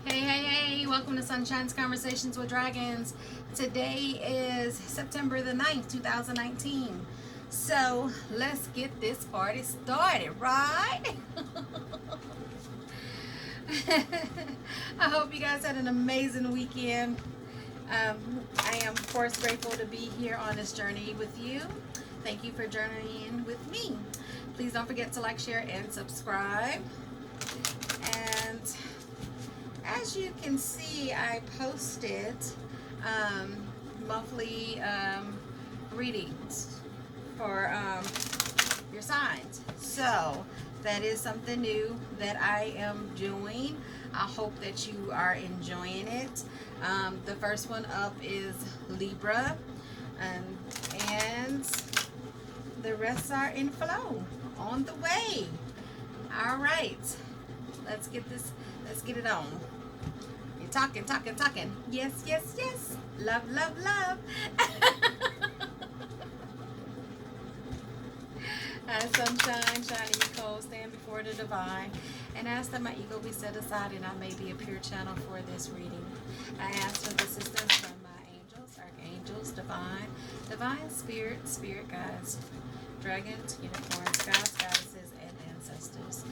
Hey, welcome to Sunshine's Conversations with Dragons. Today is September the 9th, 2019. So let's get this party started, right? I hope you guys had an amazing weekend. I am, of course, grateful to be here on this journey with you. Thank you for journeying with me. Please don't forget to like, share, and subscribe. And as you can see, I posted monthly readings for your signs. So that is something new that I am doing. I hope that you are enjoying it. The first one up is Libra, and the rest are in flow, on the way. All right, let's get it on. You're talking. Yes. Love. Sunshine, shiny ego, stand before the divine, and ask that my ego be set aside and I may be a pure channel for this reading. I ask for the assistance from my angels, archangels, divine spirit guides, dragons, unicorns, gods, goddesses, and ancestors,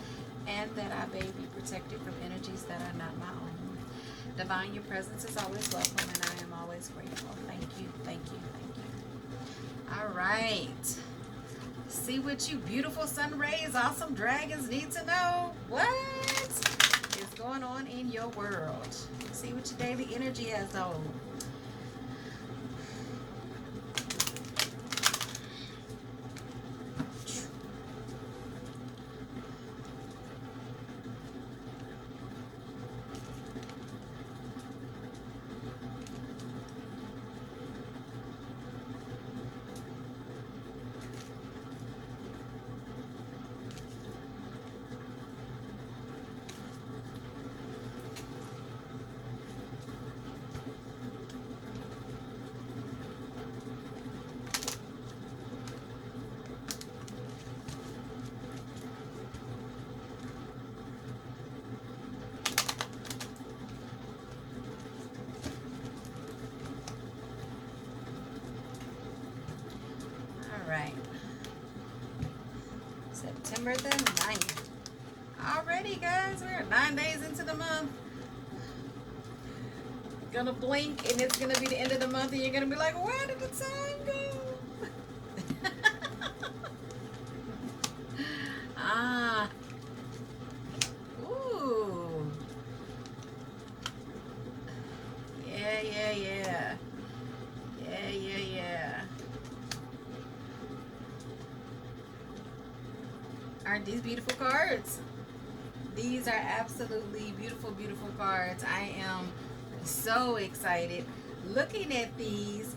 and that I may be protected from energies that are not my own. Divine, your presence is always welcome, and I am always grateful. Thank you. All right. See what you beautiful sun rays, awesome dragons need to know. What is going on in your world? See what your daily energy has though. Right. September the 9th. Already, guys, we're 9 days into the month. Gonna blink and it's gonna be the end of the month and you're gonna be like, where did the time go? Ah. Ooh. Yeah. Aren't these beautiful cards? These are absolutely beautiful cards. I am so excited looking at these.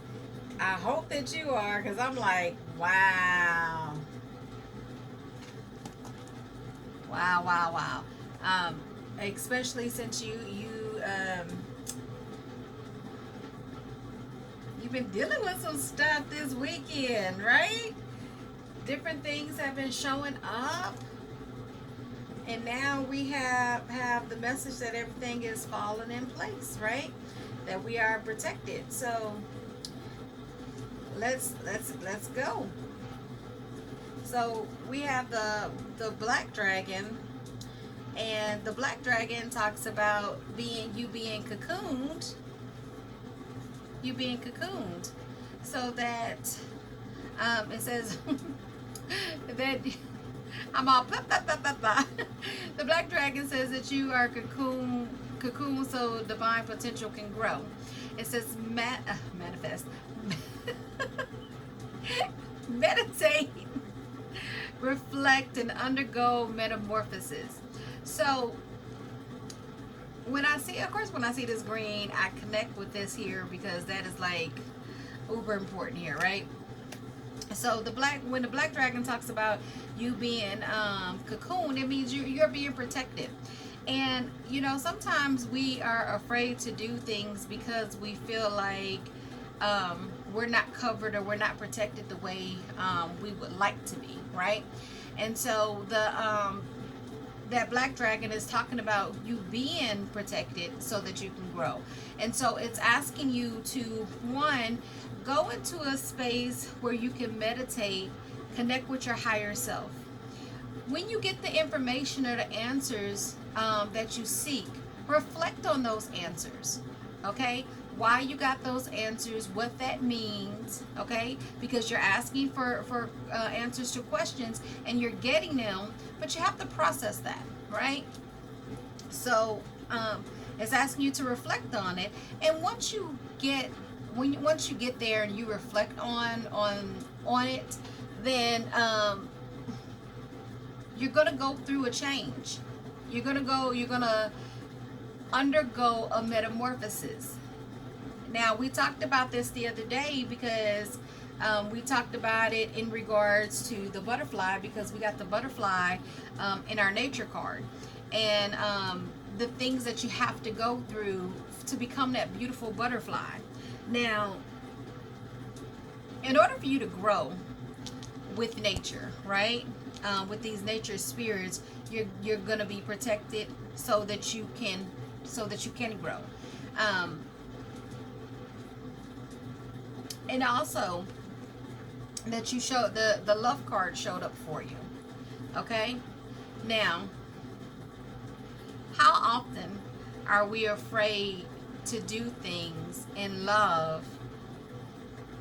I hope that you are, because I'm like, wow. Especially since you've been dealing with some stuff this weekend, right? Different things have been showing up, and now we have the message that everything is falling in place, right? That we are protected. So let's go. So we have the black dragon, and the black dragon talks about you being cocooned, so that it says that I'm all the black dragon says that you are cocoon so divine potential can grow. It says manifest meditate, reflect, and undergo metamorphosis. So when I see this green, I connect with this here because that is like uber important here, right? So when the black dragon talks about you being cocoon, it means you're being protected. And sometimes we are afraid to do things because we feel like we're not covered or we're not protected the way we would like to be, right? And so that black dragon is talking about you being protected so that you can grow. And so it's asking you to, one, go into a space where you can meditate, connect with your higher self. When you get the information or the answers that you seek, reflect on those answers. Okay? Why you got those answers, what that means, okay? Because you're asking for answers to questions and you're getting them, but you have to process that, right? So it's asking you to reflect on it, and once you get there and you reflect on it, then you're gonna go through a change. You're gonna undergo a metamorphosis. Now, we talked about this the other day because we talked about it in regards to the butterfly, because we got the butterfly in our nature card, and the things that you have to go through to become that beautiful butterfly. Now, in order for you to grow with nature, right, with these nature spirits, you're gonna be protected so that you can grow. And also that you showed the love card showed up for you. Okay? Now, how often are we afraid to do things in love,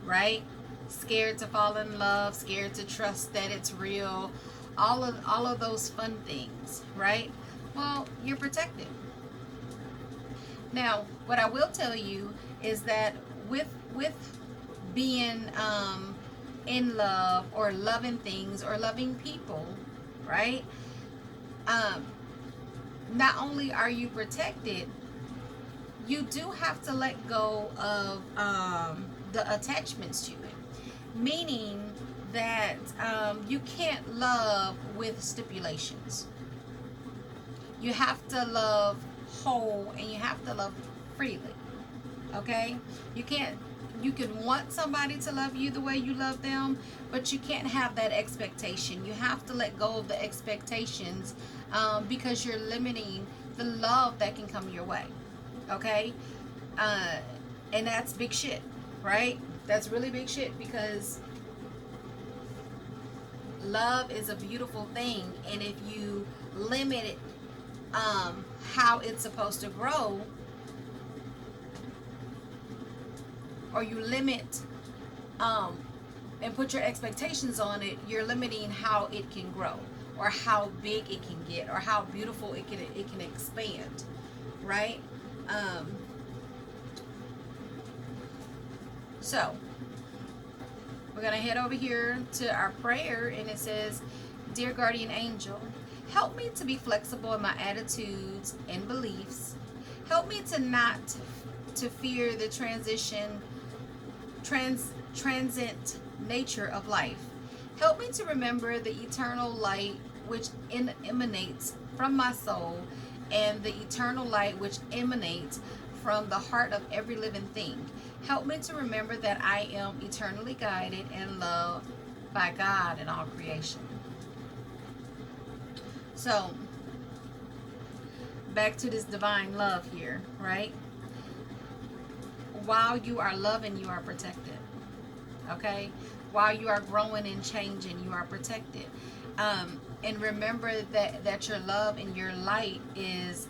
right? Scared to fall in love, scared to trust that it's real, all of those fun things, right? Well, you're protected. Now, what I will tell you is that with being in love or loving things or loving people, right? Not only are you protected, you do have to let go of the attachments to it. Meaning that you can't love with stipulations. You have to love whole, and you have to love freely. Okay? You can want somebody to love you the way you love them, but you can't have that expectation. You have to let go of the expectations because you're limiting the love that can come your way. Okay? And that's big shit, right? That's really big shit, because love is a beautiful thing, and if you limit it, how it's supposed to grow, or you limit and put your expectations on it, you're limiting how it can grow, or how big it can get, or how beautiful it can expand, right? So we're gonna head over here to our prayer, and it says, "Dear guardian angel, help me to be flexible in my attitudes and beliefs. Help me to not to fear the transient nature of life. Help me to remember the eternal light which emanates from my soul, and the eternal light which emanates from the heart of every living thing. Help me to remember that I am eternally guided and loved by God and all creation." So, back to this divine love here, right? While you are loving, you are protected. Okay? While you are growing and changing, you are protected. And remember that your love and your light is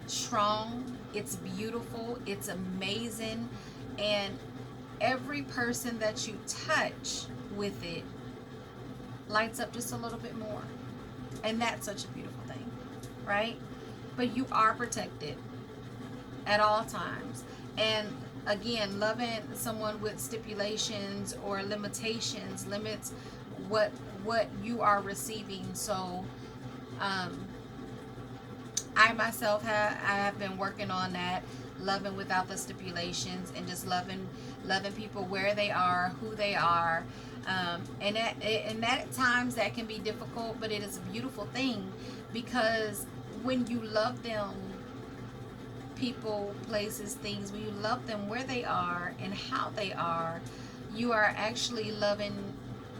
strong, it's beautiful, it's amazing, and every person that you touch with it lights up just a little bit more. And that's such a beautiful thing, right? But you are protected at all times. And again, loving someone with stipulations or limitations limits what you are receiving. So I myself have been working on that, loving without the stipulations, and just loving people where they are, who they are. And at times that can be difficult, but it is a beautiful thing, because when you love them, people, places, things, when you love them where they are and how they are, you are actually loving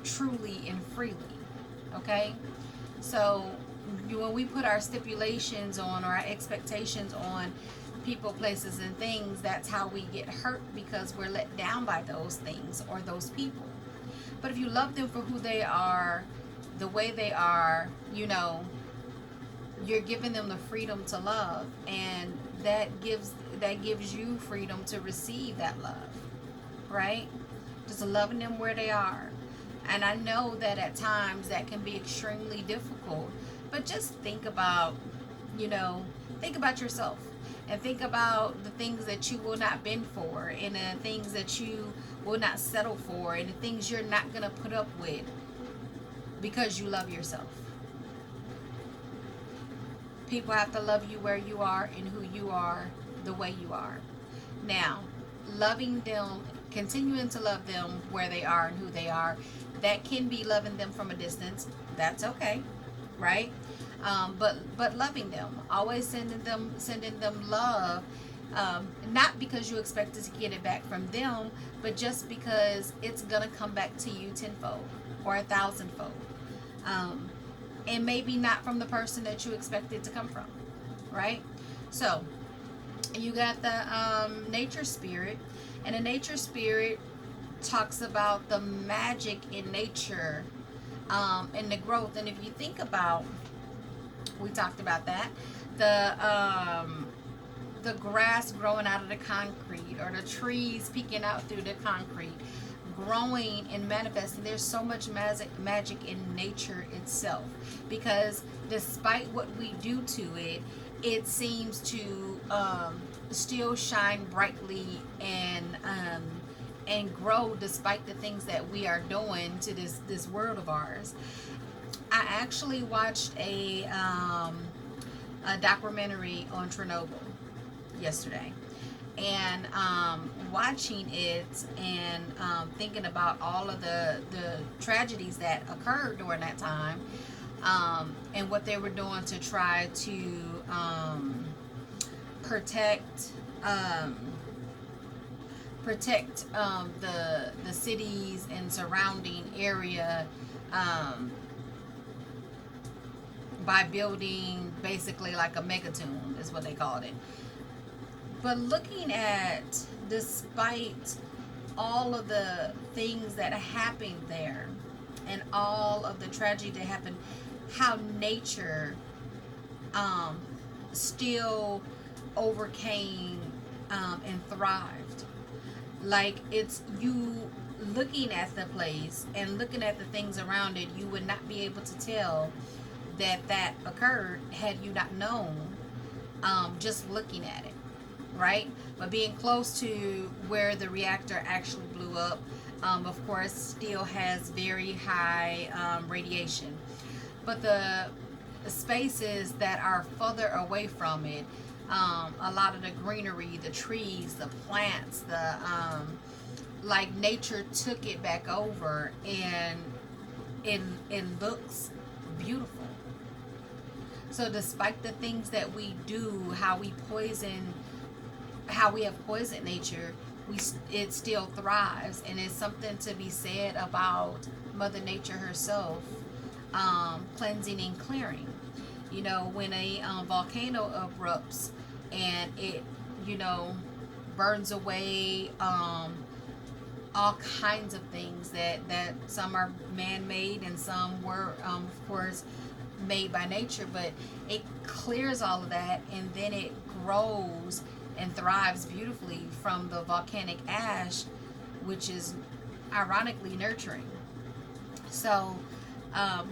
truly and freely. Okay? So when we put our stipulations on, or our expectations on people, places, and things, that's how we get hurt, because we're let down by those things or those people. But if you love them for who they are, the way they are, you're giving them the freedom to love, and that gives you freedom to receive that love, right? Just loving them where they are. And I know that at times that can be extremely difficult, but just think about yourself, and think about the things that you will not bend for, and the things that you will not settle for, and the things you're not going to put up with, because you love yourself. People have to love you where you are and who you are, the way you are. Now, loving them, continuing to love them where they are and who they are, that can be loving them from a distance. That's okay, right? But loving them, always sending them love, not because you expected to get it back from them, but just because it's gonna come back to you tenfold or 1,000-fold, and maybe not from the person that you expected to come from, right? So you got the nature spirit, and the nature spirit talks about the magic in nature, and the growth. And if you think about, we talked about that, the grass growing out of the concrete, or the trees peeking out through the concrete, growing and manifesting. There's so much magic in nature itself, because despite what we do to it, it seems to still shine brightly and grow despite the things that we are doing to this world of ours. I actually watched a documentary on Chernobyl yesterday, and watching it and thinking about all of the tragedies that occurred during that time, and what they were doing to try to protect the cities and surrounding area, by building basically like a megatomb is what they called it. But looking at, despite all of the things that happened there and all of the tragedy that happened, how nature still overcame and thrived. Like, it's you looking at the place and looking at the things around it, you would not be able to tell that occurred had you not known, just looking at it, right? But being close to where the reactor actually blew up, of course, still has very high radiation. But the spaces that are further away from it, a lot of the greenery, the trees, the plants, like nature took it back over, and it looks beautiful. So despite the things that we do, how we have poisoned nature, it still thrives. And it's something to be said about Mother Nature herself, cleansing and clearing. When a volcano erupts and it, burns away all kinds of things that some are man-made and some were, of course, made by nature, but it clears all of that, and then it grows and thrives beautifully from the volcanic ash, which is ironically nurturing. So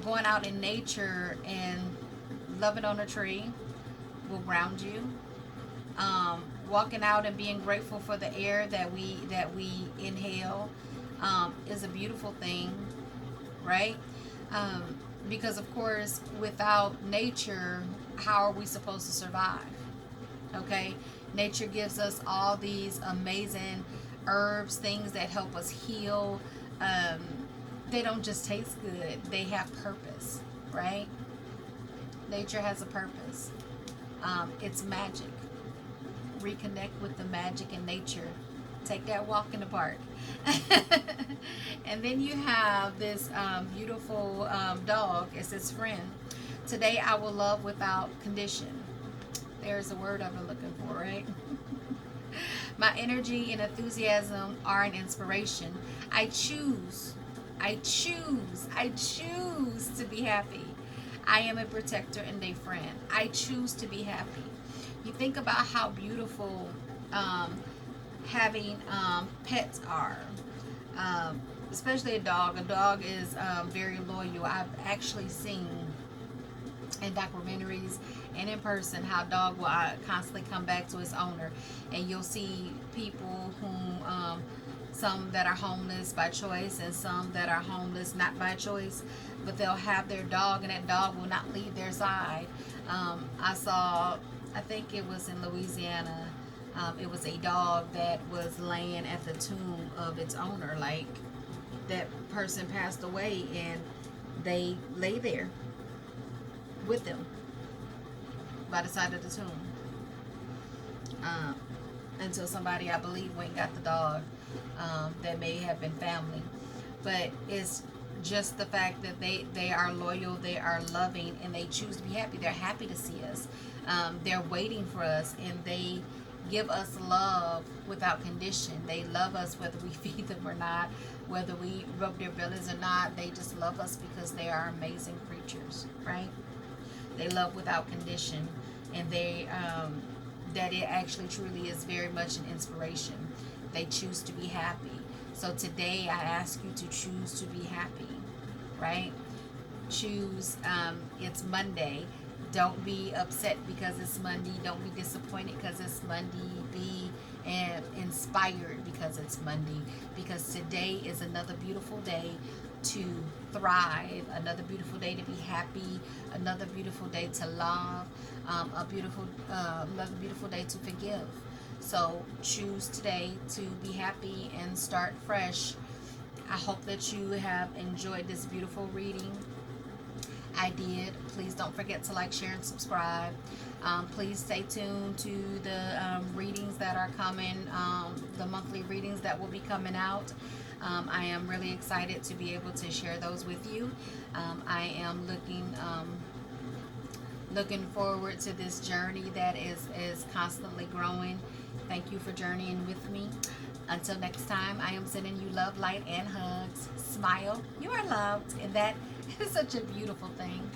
going out in nature and loving on a tree will ground you. Walking out and being grateful for the air that we inhale is a beautiful thing, right? Because of course, without nature, how are we supposed to survive? Okay, nature gives us all these amazing herbs, things that help us heal. They don't just taste good, they have purpose, right? Nature has a purpose. It's magic. Reconnect with the magic in nature. Take that walk in the park. And then you have this beautiful dog as his friend. Today I will love without condition. There's the word I've been looking for, right? My energy and enthusiasm are an inspiration. I choose, I choose to be happy. I am a protector and a friend. I choose to be happy. You think about how beautiful having pets are, especially a dog. A dog is very loyal. I've actually seen in documentaries and in person how dog will constantly come back to its owner, and you'll see people whom some that are homeless by choice and some that are homeless not by choice, but they'll have their dog and that dog will not leave their side. I saw, I think it was in Louisiana, it was a dog that was laying at the tomb of its owner, like that person passed away and they lay there with them by the side of the tomb, until somebody, I believe, went and got the dog. That may have been family, but it's just the fact that they are loyal, they are loving, and they choose to be happy. They're happy to see us. They're waiting for us, and they give us love without condition. They love us whether we feed them or not, whether we rub their bellies or not. They just love us because they are amazing creatures, right? They love without condition, and they that it actually truly is very much an inspiration. They choose to be happy. So today I ask you to choose to be happy, right? Choose. It's Monday. Don't be upset because it's Monday. Don't be disappointed because it's Monday. Be inspired because it's Monday. Because today is another beautiful day to thrive, another beautiful day to be happy, another beautiful day to love, another beautiful day to forgive. So choose today to be happy and start fresh. I hope that you have enjoyed this beautiful reading. I did. Please don't forget to like, share, and subscribe. Please stay tuned to the readings that are coming, the monthly readings that will be coming out. I am really excited to be able to share those with you. I am looking forward to this journey that is constantly growing. Thank you for journeying with me. Until next time, I am sending you love, light, and hugs. Smile. You are loved, and that is such a beautiful thing.